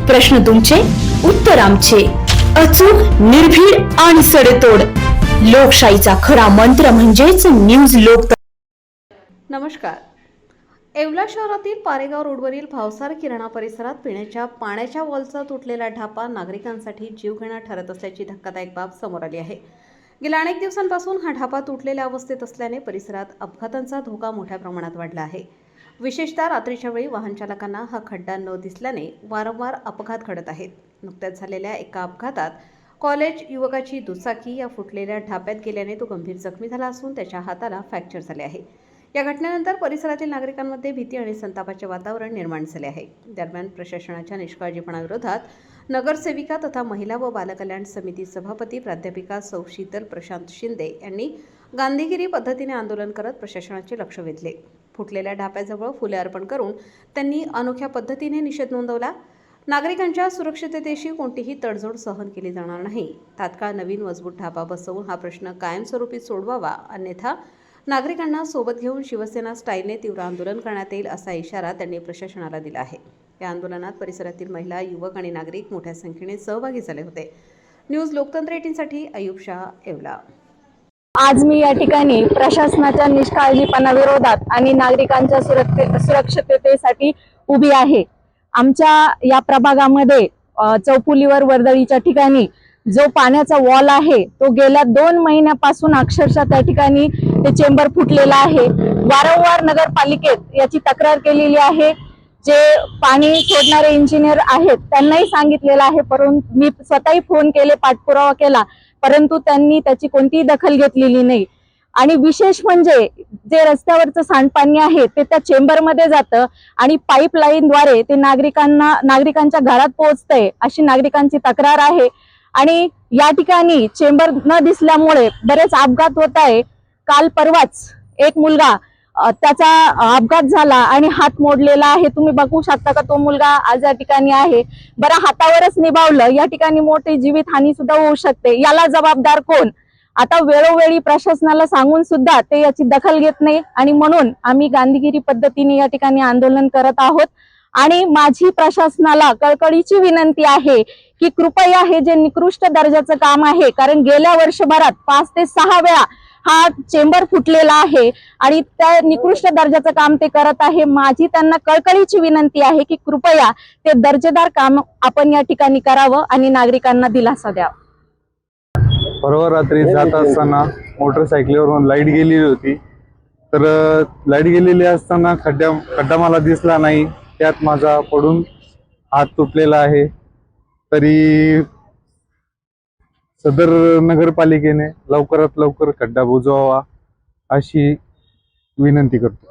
प्रश्न तुमचे, उत्तर आमचे. अचूक, निर्भीड आणि सडेतोड. लोकशाहीचा खरा मंत्र म्हणजेच न्यूज लोक. नमस्कार. येवला शहरातील पारेगाव रोडवरील भावसार किराणा परिसरात पिण्याच्या पाण्याच्या वॉलचा तुटलेला ढापा नागरिकांसाठी जीवघेणा ठरत असल्याची धक्कादायक बाब समोर आली आहे. गेल्या अनेक दिवसांपासून हा ढापा तुटलेल्या अवस्थेत असल्याने परिसरात अपघातांचा धोका मोठ्या प्रमाणात वाढला आहे. विशेषतः रात्रीच्या वेळी वाहन चालकांना हा खड्डा न दिसल्याने वारंवार अपघात घडत आहेत. नुकत्याच झालेल्या एका अपघातात कॉलेज युवकाची दुचाकी या फुटलेल्या ढाप्यात गेल्याने तो गंभीर जखमी झाला असून त्याच्या हाताला फ्रॅक्चर झाले आहे. या घटनेनंतर परिसरातील नागरिकांमध्ये भीती आणि संतापाचे वातावरण निर्माण झाले आहे. दरम्यान प्रशासनाच्या निष्काळजीपणाविरोधात नगरसेविका तथा महिला व बालकल्याण समिती सभापती प्राध्यापिका सौ शीतल प्रशांत शिंदे यांनी गांधीगिरी पद्धतीने आंदोलन करत प्रशासनाचे लक्ष वेधले. फुटलेल्या ढाप्याजवळ फुले अर्पण करून त्यांनी अनोख्या पद्धतीने निषेध नोंदवला. नागरिकांच्या सुरक्षिततेशी कोणतीही तडजोड सहन केली जाणार नाही. तात्काळ नवीन मजबूत ढापा बसवून हा प्रश्न कायमस्वरूपी सोडवावा, अन्यथा नागरिकांना सोबत घेऊन शिवसेना स्टाईलने तीव्र आंदोलन करण्यात येईल असा इशारा त्यांनी प्रशासनाला दिला आहे. या आंदोलनात परिसरातील महिला, युवक आणि नागरिक मोठ्या संख्येने सहभागी झाले होते. न्यूज लोकतंत्र 18 साठी अयूब शाह, येवला. आज मी या ठिकाणी प्रशासनाच्या निष्काळजीपणाविरोधात आणि नागरिकांच्या सुरक्षिततेसाठी उभी आहे. आमच्या या प्रभागामध्ये चौफुलीवर वर्दळीच्या ठिकाणी जो पाण्याचा वॉल आहे तो गेल्या 2 महिन्यापासून अक्षरशः त्या ठिकाणी ते चेंबर फुटलेला आहे. वारंवार नगरपालिकेत याची तक्रार केलेली आहे. जे पाणी सोडणारे इंजिनियर आहेत त्यांनाही सांगितलेलं आहे, परंतु मी स्वतःही फोन केले, पाठपुरावा केला, परंतु त्यांनी त्याची कोणतीही दखल घेतलेली नाही. आणि विशेष म्हणजे जे रस्त्यावरचं सांडपाणी आहे ते त्या चेंबरमध्ये जातं आणि पाईपलाईनद्वारे ते नागरिकांच्या घरात पोहोचतंय अशी नागरिकांची तक्रार आहे. आणि या ठिकाणी चेंबर न दिसल्यामुळे बरेच अपघात होत आहे. काल परवाच एक मुलगा त्याचा अपघात झाला आणि हात मोडलेला आहे. तुम्ही बघू शकता का तो मुलगा आज या ठिकाणी आहे. बरं, हातावरच निभावलं, या ठिकाणी मोठी जीवितहानी सुद्धा होऊ शकते. याला जबाबदार कोण? आता वेळोवेळी प्रशासनाला सांगून सुद्धा ते याची दखल घेत नाही आणि म्हणून आम्ही गांधीगिरी पद्धतीने या ठिकाणी आंदोलन करत आहोत. आणि माझी प्रशासनाला कळकळीची विनंती आहे की कृपया हे जे निकृष्ट दर्जाचं काम आहे, कारण गेल्या वर्षभरात 5 ते 6 वेळा हा चेंबर फुटलेला आहे आणि त्या निकृष्ट दर्जाचं काम ते करत आहे. माझी त्यांना कळकळीची विनंती आहे की कृपया ते दर्जेदार काम आपण या ठिकाणी करावं आणि नागरिकांना दिलासा द्यावा. परवा रात्री जात असताना मोटरसायकलीवरून लाईट गेलेली होती. तर लाईट गेलेली असताना खड्डा मला दिसला नाही. त्यात माझा पडून हात तुटलेला आहे. तरी सदर नगरपालिकेने लवकरात लवकर खड्डा बुजवावा अशी विनंती करतो.